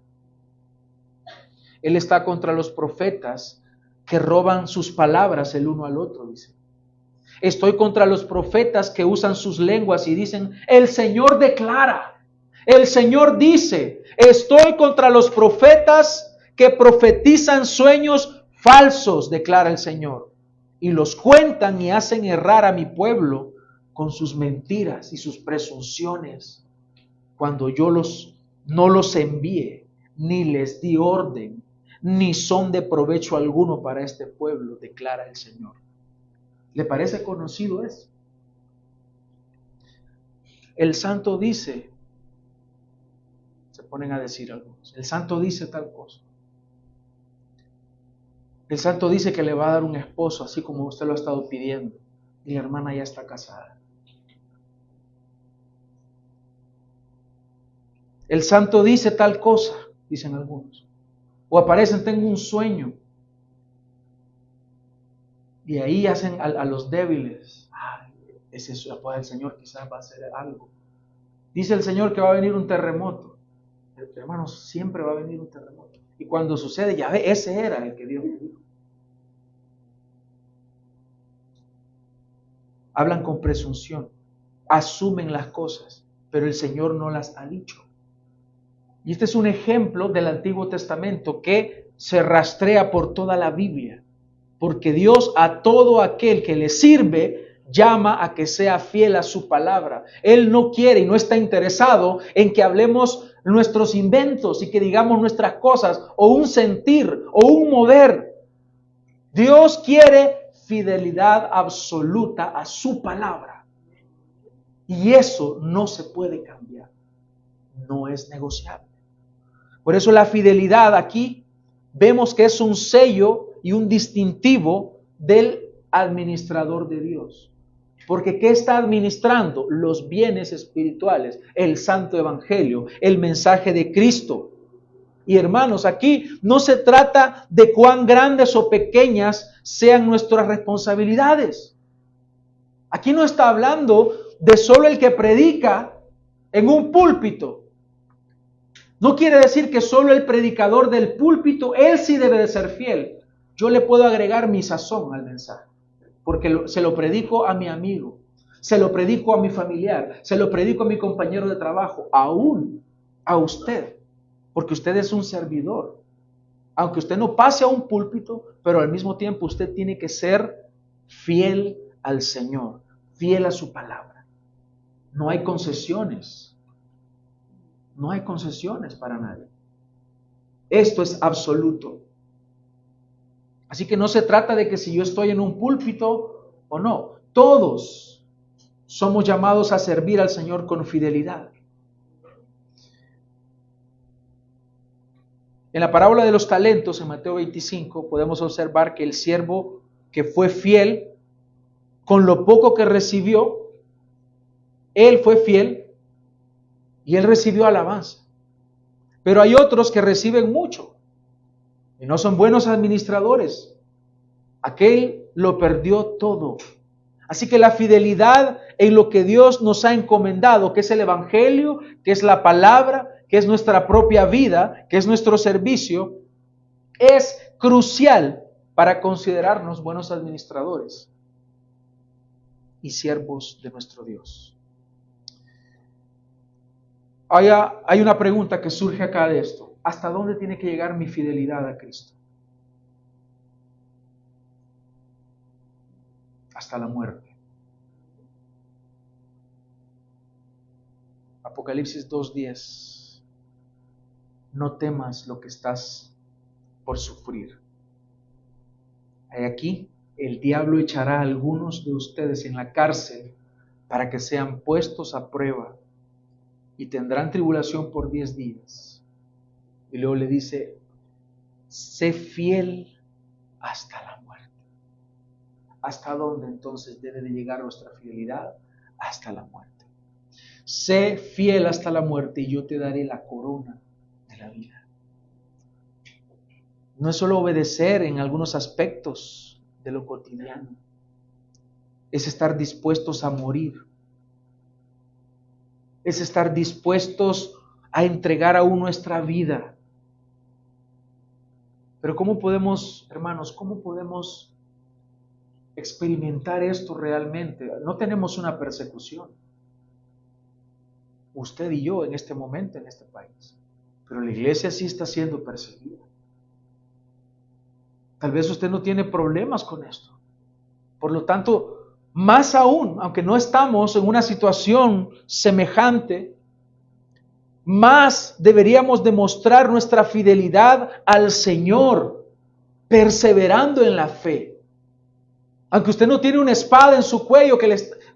Él está contra los profetas que roban sus palabras el uno al otro, dice. Estoy contra los profetas que usan sus lenguas y dicen, el Señor declara, el Señor dice. Estoy contra los profetas que profetizan sueños falsos, declara el Señor, y los cuentan y hacen errar a mi pueblo con sus mentiras y sus presunciones, cuando yo no los envié, ni les di orden, ni son de provecho alguno para este pueblo, declara el Señor. ¿Le parece conocido eso? El santo dice, se ponen a decir algunos, el santo dice tal cosa. El santo dice que le va a dar un esposo, así como usted lo ha estado pidiendo, y la hermana ya está casada. El santo dice tal cosa, dicen algunos. O aparecen, tengo un sueño. Y ahí hacen a los débiles. Ese es la paz del Señor, quizás va a hacer algo. Dice el Señor que va a venir un terremoto. Hermanos, siempre va a venir un terremoto. Y cuando sucede, ya ve, ese era el que Dios me dijo. Hablan con presunción, asumen las cosas, pero el Señor no las ha dicho. Y este es un ejemplo del Antiguo Testamento que se rastrea por toda la Biblia, porque Dios a todo aquel que le sirve llama a que sea fiel a su palabra. Él no quiere y no está interesado en que hablemos nuestros inventos y que digamos nuestras cosas o un sentir o un mover. Dios quiere fidelidad absoluta a su palabra. Y eso no se puede cambiar. No es negociable. Por eso la fidelidad aquí vemos que es un sello y un distintivo del administrador de Dios. Porque ¿qué está administrando? Los bienes espirituales, el santo evangelio, el mensaje de Cristo. Y hermanos, aquí no se trata de cuán grandes o pequeñas sean nuestras responsabilidades. Aquí no está hablando de solo el que predica en un púlpito. No quiere decir que solo el predicador del púlpito, él sí debe de ser fiel. Yo le puedo agregar mi sazón al mensaje, porque se lo predico a mi amigo, se lo predico a mi familiar, se lo predico a mi compañero de trabajo, aún a usted, porque usted es un servidor. Aunque usted no pase a un púlpito, pero al mismo tiempo usted tiene que ser fiel al Señor, fiel a su palabra. No hay concesiones. No hay concesiones para nadie. Esto es absoluto. Así que no se trata de que si yo estoy en un púlpito o no. Todos somos llamados a servir al Señor con fidelidad. En la parábola de los talentos, en Mateo 25, podemos observar que el siervo que fue fiel con lo poco que recibió, él fue fiel y él recibió alabanza. Pero hay otros que reciben mucho y no son buenos administradores. Aquel lo perdió todo. Así que la fidelidad en lo que Dios nos ha encomendado, que es el Evangelio, que es la palabra, que es nuestra propia vida, que es nuestro servicio, es crucial para considerarnos buenos administradores y siervos de nuestro Dios. Hay una pregunta que surge acá de esto. ¿Hasta dónde tiene que llegar mi fidelidad a Cristo? Hasta la muerte. Apocalipsis 2:10. No temas lo que estás por sufrir. Aquí el diablo echará a algunos de ustedes en la cárcel para que sean puestos a prueba y tendrán tribulación por 10 días. Y luego le dice, sé fiel hasta la muerte. ¿Hasta dónde entonces debe de llegar nuestra fidelidad? Hasta la muerte. Sé fiel hasta la muerte y yo te daré la corona de la vida. No es solo obedecer en algunos aspectos de lo cotidiano, es estar dispuestos a morir. Es estar dispuestos a entregar aún nuestra vida. Pero ¿cómo podemos, hermanos, cómo podemos experimentar esto realmente? No tenemos una persecución, usted y yo en este momento en este país, pero la iglesia sí está siendo perseguida. Tal vez usted no tiene problemas con esto. Por lo tanto, más aún, aunque no estamos en una situación semejante, más deberíamos demostrar nuestra fidelidad al Señor, perseverando en la fe. Aunque usted no tiene una espada en su cuello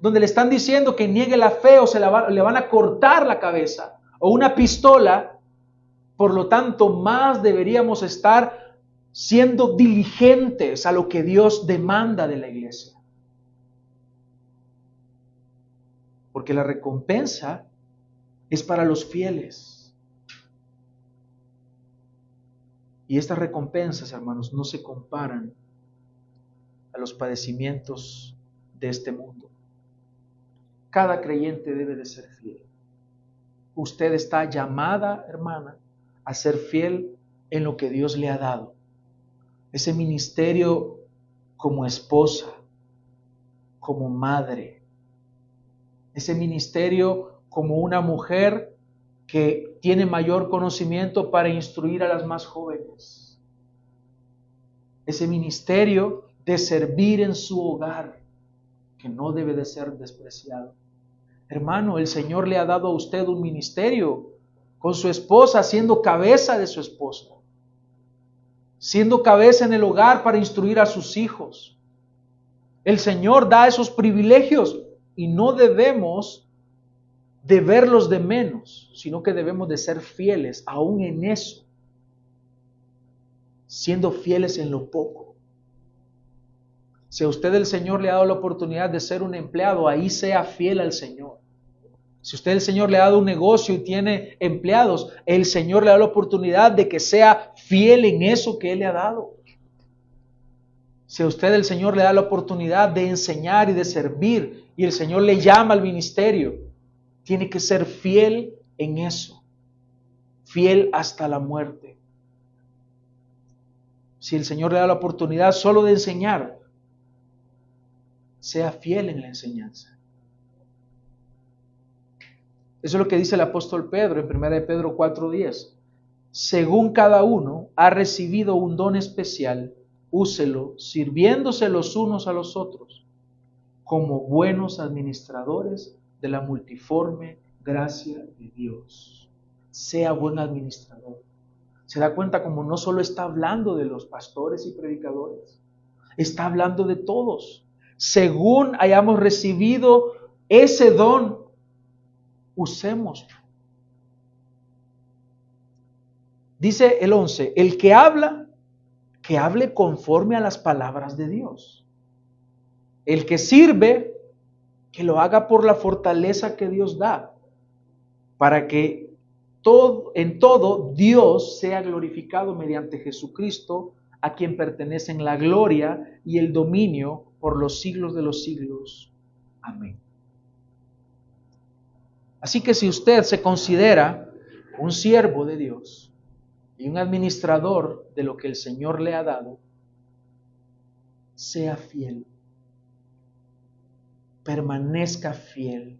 donde le están diciendo que niegue la fe o le van a cortar la cabeza, o una pistola, por lo tanto, más deberíamos estar siendo diligentes a lo que Dios demanda de la iglesia. Porque la recompensa es para los fieles. Y estas recompensas, hermanos, no se comparan a los padecimientos de este mundo. Cada creyente debe de ser fiel. Usted está llamada, hermana, a ser fiel en lo que Dios le ha dado. Ese ministerio como esposa, como madre. Ese ministerio como una mujer que tiene mayor conocimiento para instruir a las más jóvenes. Ese ministerio de servir en su hogar, que no debe de ser despreciado. Hermano, el Señor le ha dado a usted un ministerio con su esposa, siendo cabeza de su esposa, siendo cabeza en el hogar para instruir a sus hijos. El Señor da esos privilegios y no debemos de verlos de menos, sino que debemos de ser fieles aún en eso, siendo fieles en lo poco. Si a usted el Señor le ha dado la oportunidad de ser un empleado, ahí sea fiel al Señor. Si usted el Señor le ha dado un negocio y tiene empleados, el Señor le da la oportunidad de que sea fiel en eso que Él le ha dado. Si a usted el Señor le da la oportunidad de enseñar y de servir, y el Señor le llama al ministerio, tiene que ser fiel en eso, fiel hasta la muerte. Si el Señor le da la oportunidad solo de enseñar, sea fiel en la enseñanza. Eso es lo que dice el apóstol Pedro en 1 Pedro 4:10. Según cada uno ha recibido un don especial, úselo sirviéndose los unos a los otros como buenos administradores de la multiforme gracia de Dios. Sea buen administrador. Se da cuenta como no solo está hablando de los pastores y predicadores, está hablando de todos. Según hayamos recibido ese don, usémoslo. Dice el 11, el que habla, que hable conforme a las palabras de Dios. El que sirve, que lo haga por la fortaleza que Dios da, para que en todo Dios sea glorificado mediante Jesucristo, a quien pertenecen la gloria y el dominio por los siglos de los siglos. Amén. Así que si usted se considera un siervo de Dios y un administrador de lo que el Señor le ha dado, sea fiel, permanezca fiel.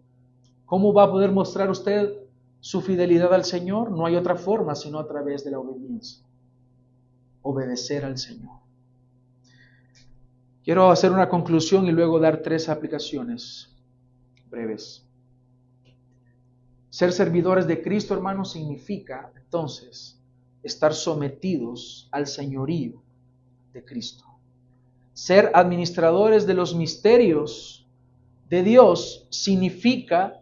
¿Cómo va a poder mostrar usted su fidelidad al Señor? No hay otra forma sino a través de la obediencia. Obedecer al Señor. Quiero hacer una conclusión y luego dar 3 aplicaciones breves. Ser servidores de Cristo, hermanos, significa entonces estar sometidos al señorío de Cristo. Ser administradores de los misterios de Dios significa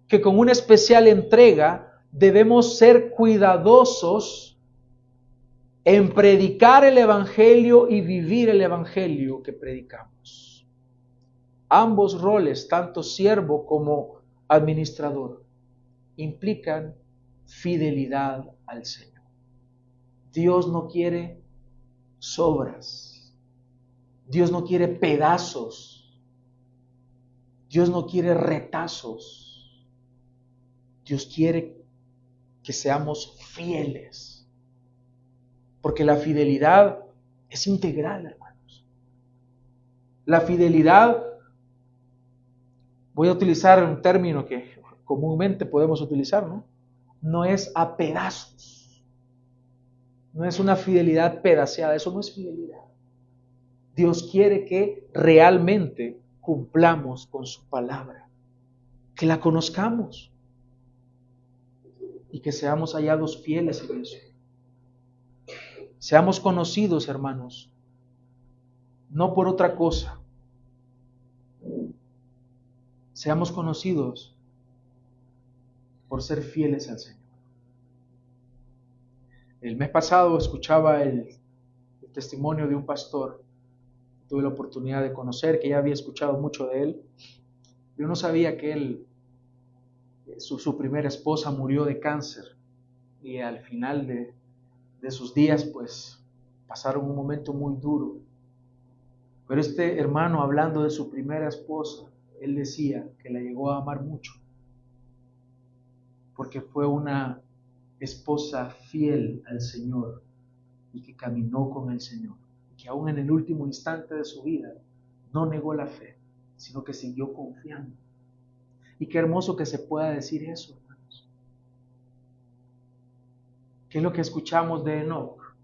que con una especial entrega debemos ser cuidadosos en predicar el Evangelio y vivir el Evangelio que predicamos. Ambos roles, tanto siervo como administrador, implican fidelidad al Señor. Dios no quiere sobras. Dios no quiere pedazos. Dios no quiere retazos. Dios quiere que seamos fieles. Porque la fidelidad es integral, hermanos. La fidelidad, voy a utilizar un término que comúnmente podemos utilizar, ¿no? No es a pedazos. No es una fidelidad pedaceada, eso no es fidelidad. Dios quiere que realmente cumplamos con su palabra, que la conozcamos y que seamos hallados fieles en eso. Seamos conocidos, hermanos, no por otra cosa. Seamos conocidos por ser fieles al Señor. El mes pasado escuchaba el testimonio de un pastor. Tuve la oportunidad de conocer, que ya había escuchado mucho de él. Yo no sabía que su primera esposa murió de cáncer. Y al final de sus días, pues, pasaron un momento muy duro. Pero este hermano, hablando de su primera esposa, él decía que la llegó a amar mucho. Porque fue una esposa fiel al Señor y que caminó con el Señor. Que aún en el último instante de su vida no negó la fe, sino que siguió confiando. Y qué hermoso que se pueda decir eso, hermanos. ¿Qué es lo que escuchamos de Enoc?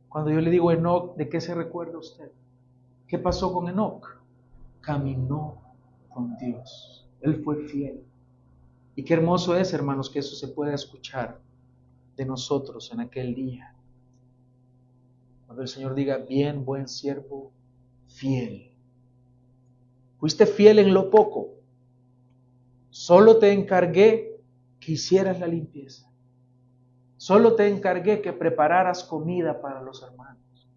Cuando yo le digo Enoc, ¿de qué se recuerda usted? ¿Qué pasó con Enoc? Caminó con Dios. Él fue fiel. Y qué hermoso es, hermanos, que eso se pueda escuchar de nosotros en aquel día. Cuando el Señor diga, bien, buen siervo, fiel. Fuiste fiel en lo poco. Solo te encargué que hicieras la limpieza. Solo te encargué que prepararas comida para los hermanos.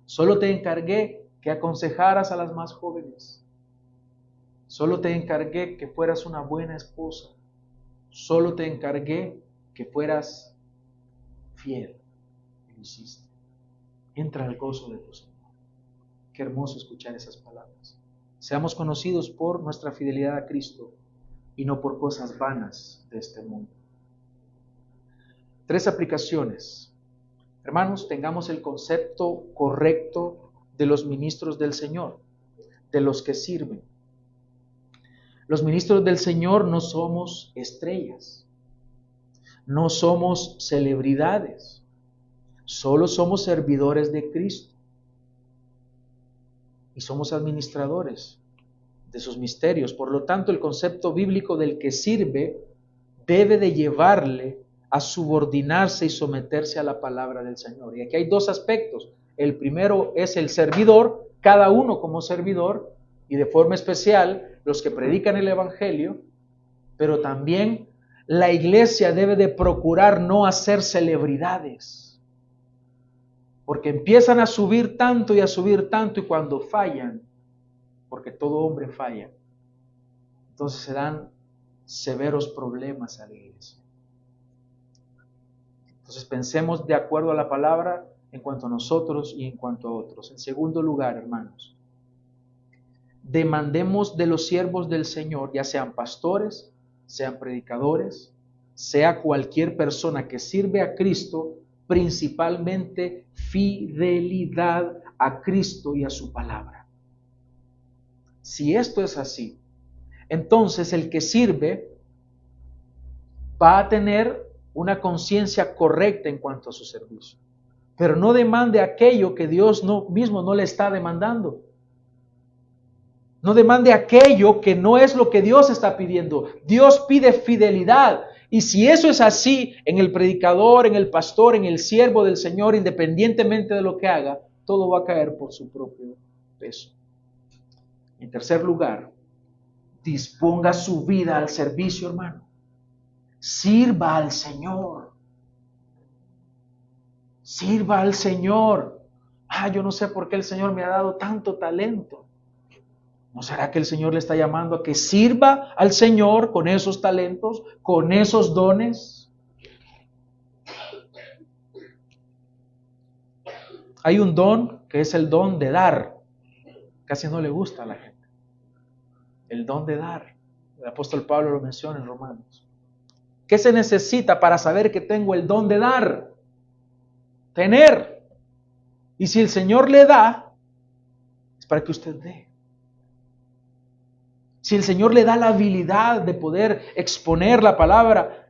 Solo te encargué que aconsejaras a las más jóvenes. Solo te encargué que fueras una buena esposa. Solo te encargué que fueras fiel. Y lo hiciste. Entra al gozo de tu Señor. Qué hermoso escuchar esas palabras. Seamos conocidos por nuestra fidelidad a Cristo y no por cosas vanas de este mundo. 3 aplicaciones. Hermanos, tengamos el concepto correcto de los ministros del Señor, de los que sirven. Los ministros del Señor no somos estrellas, no somos celebridades, solo somos servidores de Cristo y somos administradores de sus misterios. Por lo tanto, el concepto bíblico del que sirve debe de llevarle a subordinarse y someterse a la palabra del Señor. Y aquí hay 2 aspectos. El primero es el servidor, cada uno como servidor, y de forma especial los que predican el Evangelio, pero también la iglesia debe de procurar no hacer celebridades, porque empiezan a subir tanto y cuando fallan, porque todo hombre falla, entonces se dan severos problemas a la iglesia. Entonces pensemos de acuerdo a la palabra en cuanto a nosotros y en cuanto a otros. En segundo lugar, hermanos, demandemos de los siervos del Señor, ya sean pastores, sean predicadores, sea cualquier persona que sirve a Cristo, principalmente fidelidad a Cristo y a su palabra. Si esto es así, entonces el que sirve va a tener una conciencia correcta en cuanto a su servicio, pero no demande aquello que Dios mismo no le está demandando. No demande aquello que no es lo que Dios está pidiendo. Dios pide fidelidad. Y si eso es así en el predicador, en el pastor, en el siervo del Señor, independientemente de lo que haga, todo va a caer por su propio peso. En tercer lugar, disponga su vida al servicio, hermano. Sirva al Señor. Sirva al Señor. Yo no sé por qué el Señor me ha dado tanto talento. ¿No será que el Señor le está llamando a que sirva al Señor con esos talentos, con esos dones? Hay un don que es el don de dar. Casi no le gusta a la gente. El don de dar. El apóstol Pablo lo menciona en Romanos. ¿Qué se necesita para saber que tengo el don de dar? Tener. Y si el Señor le da, es para que usted dé. Si el Señor le da la habilidad de poder exponer la palabra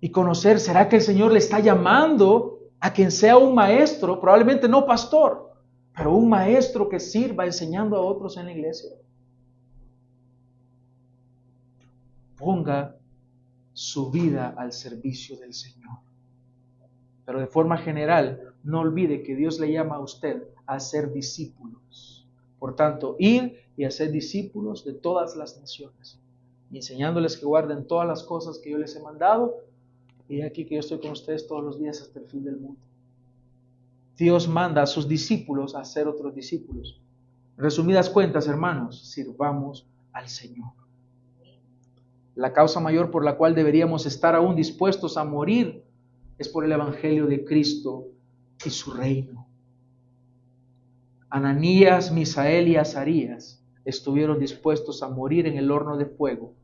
y conocer, ¿será que el Señor le está llamando a quien sea un maestro? Probablemente no pastor, pero un maestro que sirva enseñando a otros en la iglesia. Ponga su vida al servicio del Señor. Pero de forma general, no olvide que Dios le llama a usted a ser discípulos. Por tanto, ir y hacer discípulos de todas las naciones, enseñándoles que guarden todas las cosas que yo les he mandado, y aquí que yo estoy con ustedes todos los días hasta el fin del mundo. Dios manda a sus discípulos a ser otros discípulos. En resumidas cuentas, hermanos, sirvamos al Señor. La causa mayor por la cual deberíamos estar aún dispuestos a morir es por el Evangelio de Cristo y su reino. Ananías, Misael y Azarías estuvieron dispuestos a morir en el horno de fuego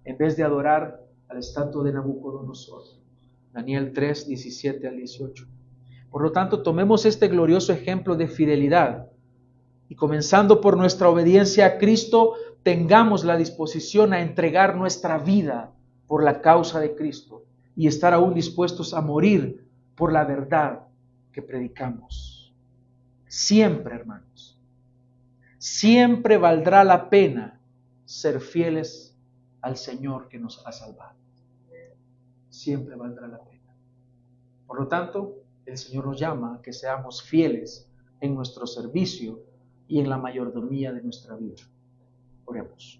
en vez de adorar a la estatua de Nabucodonosor. Daniel 3, 17 al 18. Por lo tanto, tomemos este glorioso ejemplo de fidelidad y comenzando por nuestra obediencia a Cristo, tengamos la disposición a entregar nuestra vida por la causa de Cristo y estar aún dispuestos a morir por la verdad que predicamos. Siempre, hermanos, siempre valdrá la pena ser fieles al Señor que nos ha salvado. Siempre valdrá la pena. Por lo tanto, el Señor nos llama a que seamos fieles en nuestro servicio y en la mayordomía de nuestra vida. Oremos.